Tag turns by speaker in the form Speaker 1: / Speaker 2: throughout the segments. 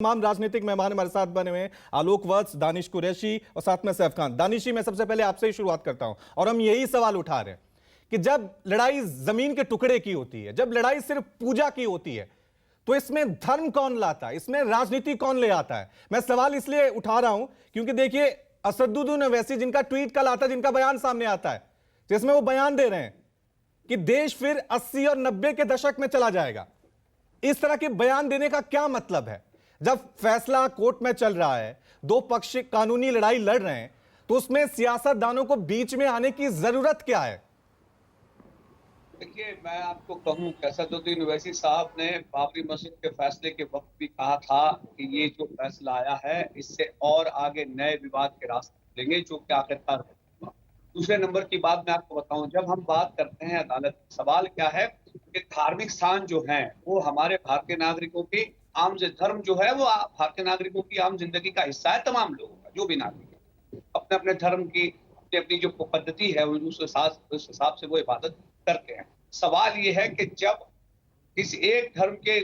Speaker 1: तमाम राजनीतिक मेहमान हमारे साथ बने हुए हैं, आलोक वत्स, दानिश कुरैशी और साथ में सैफ खान। दानिशी, मैं सबसे पहले आपसे ही शुरुआत करता हूं और हम यही सवाल उठा रहे हैं कि जब लड़ाई जमीन के टुकड़े की होती है, जब लड़ाई सिर्फ पूजा की होती है, तो इसमें धर्म कौन लाता है, इसमें राजनीति कौन ले आता है? मैं सवाल इसलिए उठा रहा हूं क्योंकि देखिए, असदुद्दीन ओवैसी जिनका ट्वीट कल आता है, जिनका बयान सामने आता है, जिसमें वो बयान दे रहे हैं कि देश फिर 80 और 90 के दशक में चला जाएगा। इस तरह के बयान देने का क्या मतलब है? जब फैसला कोर्ट में चल रहा है, दो पक्ष कानूनी लड़ाई लड़ रहे हैं, तो उसमें सियासतदानों को बीच में आने की जरूरत क्या है?
Speaker 2: देखिए, मैं आपको कहूं कि असदुद्दीन ओवैसी साहब ने बाबरी मस्जिद के फैसले के वक्त भी कहा था कि ये जो फैसला आया है, इससे और आगे नए विवाद के रास्ते खुलेंगे, जो कि आखिरकार हुआ। दूसरे नंबर की बात मैं आपको बताऊं, जब हम बात करते हैं अदालत, सवाल क्या है कि धार्मिक स्थान जो है वो हमारे भारतीय नागरिकों की आम धर्म जो है वो भारतीय नागरिकों की आम जिंदगी का हिस्सा है। तमाम लोगों का, जो भी नागरिक है, अपने अपने धर्म की अपनी अपनी जो पद्धति है उस हिसाब से वो इबादत करते हैं। सवाल ये है कि जब इस एक धर्म के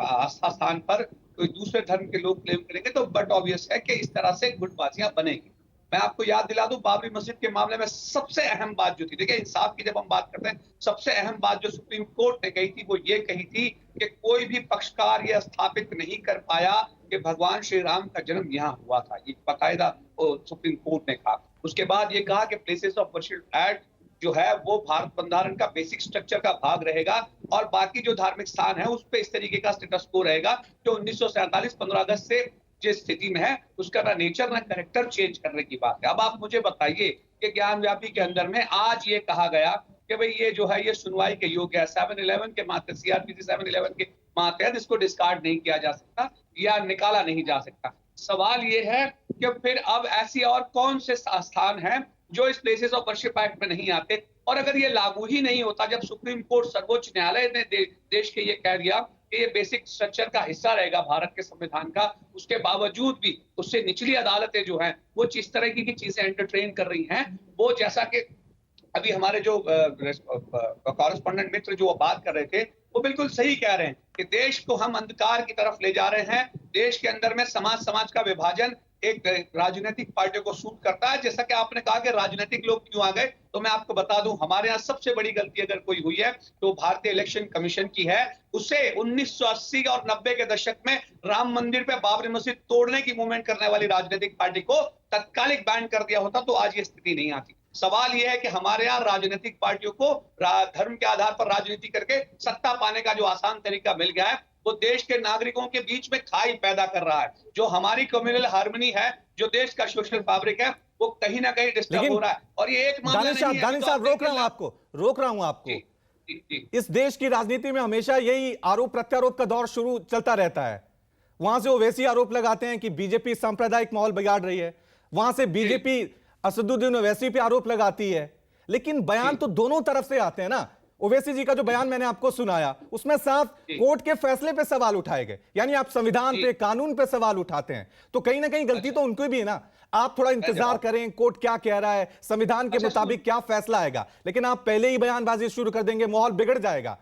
Speaker 2: आस्था स्थान पर कोई दूसरे धर्म के लोग क्लेम करेंगे, तो बट ऑब्वियस है कि इस तरह से गुटबाजियां बनेगी। मैं आपको याद दिला दूं, बाबरी मस्जिद के मामले में सबसे अहम बात जो थी, देखिए इंसाफ की जब हम बात करते हैं, सबसे अहम बात जो सुप्रीम कोर्ट ने कही थी वो ये कही थी कि कोई भी पक्षकार यह स्थापित नहीं कर पाया कि भगवान श्री राम का जन्म यहाँ हुआ था। ये बाकायदा सुप्रीम कोर्ट ने कहा। उसके बाद ये कहा कि प्लेसेस ऑफ वर्शिप एक्ट जो है वो भारत बंधारण का बेसिक स्ट्रक्चर का भाग रहेगा और बाकी जो धार्मिक स्थान है उस पर इस तरीके का स्टेटस को रहेगा जो 1947 15 अगस्त से जिस स्थिति में है उसका ना नेचर ना कैरेक्टर चेंज करने की बात है। अब आप मुझे बताइए कि ज्ञान व्यापी के अंदर में आज ये कहा गया कि भाई ये जो है ये सुनवाई के योग्य है, 711 के मातहत, सीआरपीसी 711 के मातहत इसको डिस्कार्ड नहीं किया जा सकता या निकाला नहीं जा सकता। सवाल ये है कि फिर अब ऐसी और कौन से स्थान हैं जो इस प्लेसेस ऑफ वर्शिप एक्ट में नहीं आते, और अगर ये लागू ही नहीं होता, जब सुप्रीम कोर्ट सर्वोच्च न्यायालय ने देश के ये कह दिया कि ये बेसिक स्ट्रक्चर का हिस्सा रहेगा भारत के संविधान का, उसके बावजूद भी उससे निचली अदालतें जो हैं वो जिस तरह की चीजें एंटरटेन कर रही हैं, वो जैसा कि अभी हमारे जो कॉरेस्पॉन्डेंट मित्र जो बात कर रहे थे वो बिल्कुल सही कह रहे हैं कि देश को हम अंधकार की तरफ ले जा रहे हैं। देश के अंदर में समाज का विभाजन एक राजनीतिक पार्टियों को सूट करता है। जैसा कि आपने कहा कि राजनीतिक लोग क्यों आ गए, तो मैं आपको बता दूं, हमारे यहाँ सबसे बड़ी गलती अगर कोई हुई है तो भारतीय इलेक्शन कमीशन की है। उसे 1980 और 90 के दशक में राम मंदिर पे बाबरी मस्जिद तोड़ने की मूवमेंट करने वाली राजनीतिक पार्टी को तत्कालिक बैन कर दिया होता तो आज ये स्थिति नहीं आती। सवाल यह है कि हमारे यहाँ राजनीतिक पार्टियों को धर्म के आधार पर राजनीति करके सत्ता पाने का जो आसान तरीका मिल गया है, वो देश के नागरिकों के बीच में खाई पैदा कर रहा है। जो हमारी कम्युनल हार्मनी है, जो देश का सोशल फैब्रिक है, वो कहीं ना कहीं डिस्टर्ब हो रहा है। और ये एक मामला नहीं है।
Speaker 1: दानिश साहब, रोक रहा हूं आपको।
Speaker 2: जी।
Speaker 1: इस देश की राजनीति में हमेशा यही आरोप प्रत्यारोप का दौर शुरू चलता रहता है। वहां से ओवैसी आरोप लगाते हैं कि बीजेपी सांप्रदायिक माहौल बिगाड़ रही है, वहां से बीजेपी असदुद्दीन ओवैसी पे आरोप लगाती है, लेकिन बयान तो दोनों तरफ से आते हैं ना। ओवैसी जी का जो बयान मैंने आपको सुनाया, उसमें साफ कोर्ट के फैसले पे सवाल उठाए गए, यानी आप संविधान पे, कानून पे सवाल उठाते हैं, तो कहीं ना कहीं गलती तो उनको भी है ना। आप थोड़ा इंतजार करें, कोर्ट क्या कह रहा है, संविधान के मुताबिक क्या फैसला आएगा, लेकिन आप पहले ही बयानबाजी शुरू कर देंगे, माहौल बिगड़ जाएगा।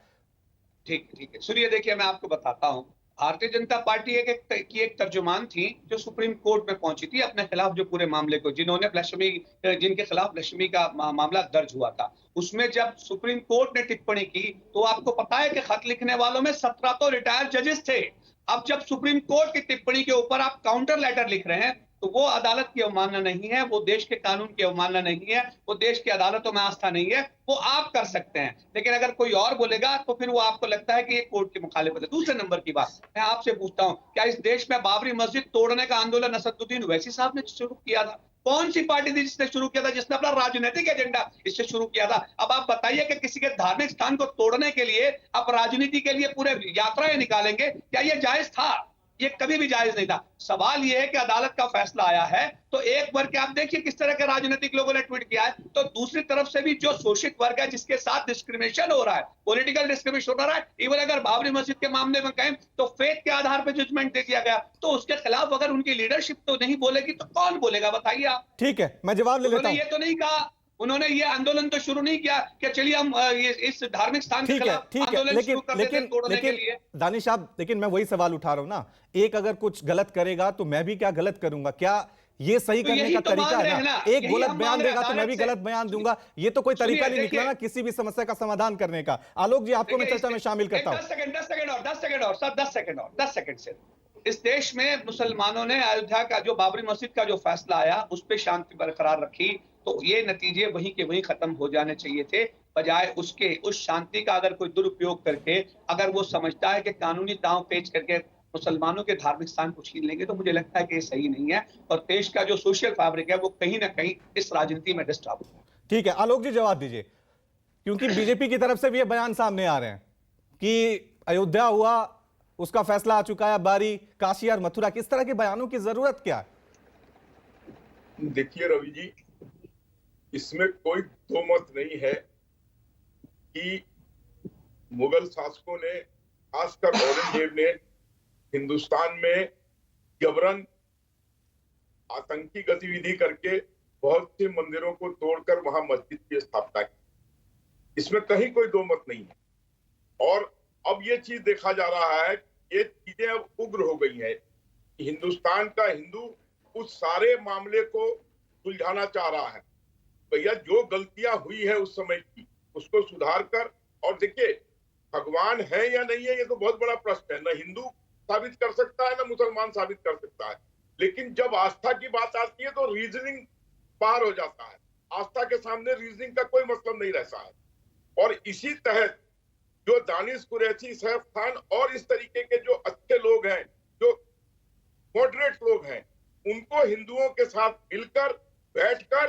Speaker 2: ठीक है, सुनिए, देखिए मैं आपको बताता हूं, भारतीय जनता पार्टी की एक तर्जुमान थी जो सुप्रीम कोर्ट में पहुंची थी अपने खिलाफ जो पूरे मामले को, जिनके खिलाफ ब्lasphemy का मामला दर्ज हुआ था, उसमें जब सुप्रीम कोर्ट ने टिप्पणी की तो आपको पता है कि खत लिखने वालों में 17 तो रिटायर्ड जजेस थे। अब जब सुप्रीम कोर्ट की टिप्पणी के ऊपर आप काउंटर लेटर लिख रहे हैं तो वो अदालत की अवमानना नहीं है, वो देश के कानून की अवमानना नहीं है, वो देश की अदालतों में आस्था नहीं है। वो आप कर सकते हैं, लेकिन अगर कोई और बोलेगा तो फिर वो आपको लगता है कि ये कोर्ट की मुखालिफत है। दूसरे नंबर की बात मैं आपसे पूछता हूं, क्या इस देश में बाबरी मस्जिद तोड़ने का आंदोलन असदुद्दीन ओवैसी साहब ने शुरू किया था? कौन सी पार्टी थी जिसने शुरू किया था, जिसने अपना राजनीतिक एजेंडा इससे शुरू किया था? अब आप बताइए कि किसी के धार्मिक स्थान को तोड़ने के लिए आप राजनीति के लिए पूरे यात्राएं निकालेंगे, क्या ये जायज था? ये कभी भी जायज नहीं था। सवाल ये है कि अदालत का फैसला आया है तो एक वर्ग के, आप देखिए किस तरह के राजनीतिक लोगों ने ट्वीट किया है, तो दूसरी तरफ से भी जो शोषित वर्ग है जिसके साथ डिस्क्रिमिनेशन हो रहा है, पॉलिटिकल डिस्क्रिमिनेशन हो रहा है, इवन अगर बाबरी मस्जिद के मामले में कहें तो फेथ के आधार पर जजमेंट दे दिया गया, तो उसके खिलाफ अगर उनकी लीडरशिप तो नहीं बोलेगी तो कौन बोलेगा, बताइए आप।
Speaker 1: ठीक है, मैं जवाब ले लेता हूं।
Speaker 2: ये तो नहीं कहा उन्होंने ये आंदोलन तो शुरू नहीं किया कि चलिए हम ये इस धार्मिक स्थान के
Speaker 1: ठीक है,
Speaker 2: खिलाफ
Speaker 1: ठीक है,
Speaker 2: आंदोलन शुरू कर देते हैं तोड़ने के लिए।
Speaker 1: दानिश साहब, लेकिन मैं वही सवाल उठा रहा हूं ना, एक अगर कुछ गलत करेगा तो मैं भी क्या गलत करूंगा? क्या ये सही
Speaker 2: तो
Speaker 1: करने
Speaker 2: यही
Speaker 1: का
Speaker 2: तो
Speaker 1: तरीका
Speaker 2: मांग रहे
Speaker 1: है
Speaker 2: हैं
Speaker 1: ना?
Speaker 2: ना,
Speaker 1: एक
Speaker 2: यही
Speaker 1: गलत
Speaker 2: हम
Speaker 1: बयान
Speaker 2: मांग रहे हैं
Speaker 1: देगा तो मैं भी
Speaker 2: अदालत
Speaker 1: गलत
Speaker 2: से।
Speaker 1: बयान दूंगा। ये तो कोई तरीका
Speaker 2: सुनिए,
Speaker 1: नहीं निकला ना
Speaker 2: देखिए।
Speaker 1: किसी भी समस्या का समाधान करने का। आलोक जी, आपको मैं
Speaker 2: देखिए,
Speaker 1: चर्चा में शामिल करता हूं।
Speaker 2: 10 सेकंड और 10 सेकंड से इस देश में मुसलमानों ने अयोध्या का जो बाबरी मस्जिद का जो फैसला आया उस पर शांति बरकरार रखी, तो ये नतीजे वहीं के वहीं खत्म हो जाने चाहिए थे, बजाय उसके उस शांति का अगर कोई दुरुपयोग करके अगर वो समझता है कि कानूनी दांव पेच करके मुसलमानों के धार्मिक स्थान को छीन लेंगे, तो मुझे लगता है कि ये सही नहीं है और देश का जो सोशल फैब्रिक है वो कहीं ना कहीं इस राजनीति में डिस्टर्ब हो।
Speaker 1: ठीक है, आलोक जी जवाब दीजिए, क्योंकि बीजेपी की तरफ से भी ये बयान सामने आ रहे हैं कि अयोध्या हुआ, उसका फैसला आ चुका है, बारी काशी और मथुरा। किस तरह के बयानों की जरूरत क्या है?
Speaker 3: देखिए रवि जी, इसमें कोई दो मत नहीं है कि मुगल शासकों ने, खासकर औरंगजेब ने हिंदुस्तान में जबरन आतंकी गतिविधि करके बहुत से मंदिरों को तोड़कर वहां मस्जिद की स्थापना की। इसमें कहीं कोई दो मत नहीं है। और अब ये चीज देखा जा रहा है, ये चीजें अब उग्र हो गई हैं। हिंदुस्तान का हिंदू उस सारे मामले को सुलझाना चाह रहा है। भैया, जो गलतियां हुई है उस समय की, उसको सुधार कर, और देखिए भगवान है या नहीं है ये तो बहुत बड़ा प्रश्न है। न हिंदू साबित कर सकता है न मुसलमान साबित कर सकता है, लेकिन जब आस्था की बात आती है तो रीजनिंग बाहर हो जाता है। आस्था के सामने रीजनिंग का कोई मतलब नहीं रहता है। और इसी तहत जो दानिश कुरैशी, सैफ खान और इस तरीके के जो अच्छे लोग हैं, जो मॉडरेट लोग हैं, उनको हिंदुओं के साथ मिलकर बैठकर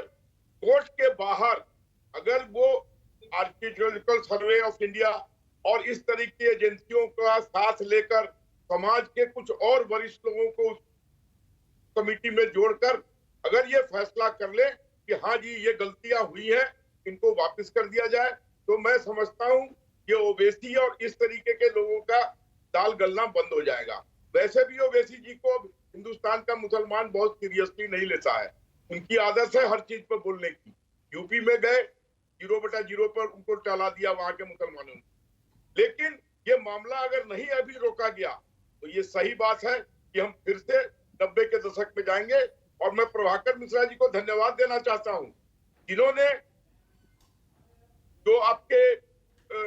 Speaker 3: कोर्ट के बाहर अगर वो आर्कियोलॉजिकल सर्वे ऑफ इंडिया और इस तरीके की एजेंसियों का साथ लेकर समाज के कुछ और वरिष्ठ लोगों को उस कमेटी में जोड़कर अगर ये फैसला कर ले कि हाँ जी ये गलतियां हुई हैं, इनको वापस कर दिया जाए, तो मैं समझता हूं ये ओवैसी और इस तरीके के लोगों का दाल गलना बंद हो जाएगा। वैसे भी ओवैसी जी को हिंदुस्तान का मुसलमान बहुत सीरियसली नहीं लेता है। उनकी आदत है हर चीज पर बोलने की। यूपी में गए 0/0 पर उनको टाला दिया वहां के मुसलमानों ने। लेकिन ये मामला अगर नहीं अभी रोका गया तो ये सही बात है कि हम फिर से 90 के दशक में जाएंगे। और मैं प्रभाकर मिश्रा जी को धन्यवाद देना चाहता हूं, जिन्होंने जो आपके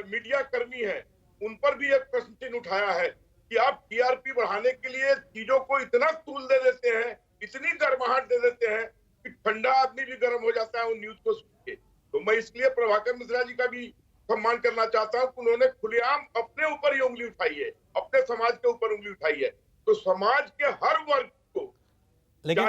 Speaker 3: मीडिया कर्मी हैं उन पर भी एक प्रश्न चिन्ह उठाया है कि आप टीआरपी बढ़ाने के लिए चीजों को इतना तूल दे देते हैं, इतनी गर्माहट दे देते हैं कि ठंडा आदमी भी गर्म हो जाता है उन न्यूज को सुन के। तो मैं इसलिए प्रभाकर मिश्रा जी का भी सम्मान करना चाहता हूं कि उन्होंने खुलेआम अपने ऊपर ही उंगली उठाई है, अपने समाज के ऊपर उंगली उठाई है। तो समाज के हर वर्ग को,
Speaker 1: लेकिन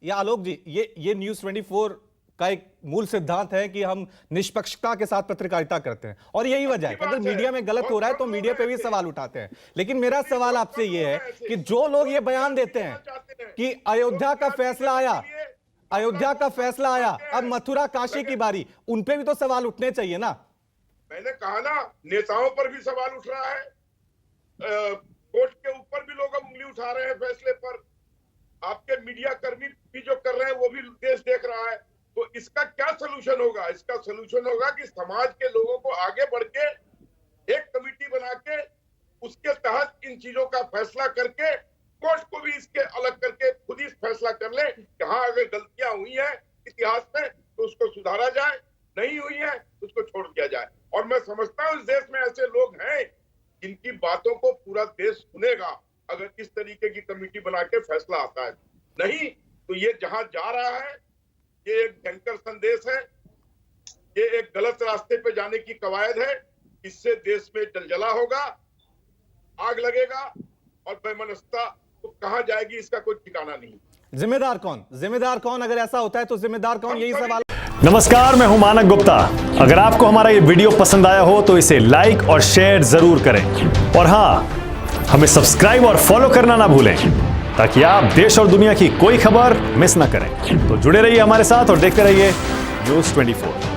Speaker 1: आलोक जी, ये न्यूज़ 24 का एक मूल सिद्धांत है कि हम निष्पक्षता के साथ पत्रकारिता करते हैं, और यही वजह है कि अगर मीडिया में गलत हो रहा है तो मीडिया पे भी सवाल उठाते हैं। लेकिन मेरा सवाल आपसे ये है कि जो लोग ये बयान देते हैं कि अयोध्या का फैसला आया, अब मथुरा काशी की बारी, उन पे भी तो सवाल उठने चाहिए ना।
Speaker 3: मैंने कहा ना, नेताओं पर भी सवाल उठ रहा है, कोर्ट के ऊपर भी लोग उंगली उठा रहे हैं फैसले पर, आपके मीडिया कर्मी भी जो कर रहे हैं वो भी देश देख रहा है। तो इसका क्या सलूशन होगा? इसका सलूशन होगा कि समाज के लोगों को आगे बढ़ के एक कमेटी बना के उसके तहत इन चीजों का फैसला करके कोर्ट को भी इसके अलग करके खुद ही फैसला कर ले कि हाँ अगर गलतियां हुई हैं इतिहास में तो उसको सुधारा जाए, नहीं हुई है तो उसको छोड़ दिया जाए। और मैं समझता हूँ इस देश में ऐसे लोग हैं जिनकी बातों को पूरा देश सुनेगा अगर इस तरीके की कमेटी बना के फैसला आता है। नहीं तो ये जहां जा रहा है ये एक भयंकर संदेश है, ये एक गलत रास्ते पे जाने की कवायद है। इससे देश में जलजला होगा, आग लगेगा और वैमनस्यता तो कहां जाएगी इसका कोई ठिकाना नहीं।
Speaker 1: जिम्मेदार कौन? अगर ऐसा होता है तो जिम्मेदार कौन? यही सवाल।
Speaker 4: नमस्कार, मैं हूं मानक गुप्ता। अगर आपको हमारा ये वीडियो पसंद आया हो तो इसे लाइक और शेयर जरूर करें, और हां, हमें सब्सक्राइब और फॉलो करना ना भूलें ताकि आप देश और दुनिया की कोई खबर मिस ना करें। तो जुड़े रहिए हमारे साथ और देखते रहिए न्यूज़ 24।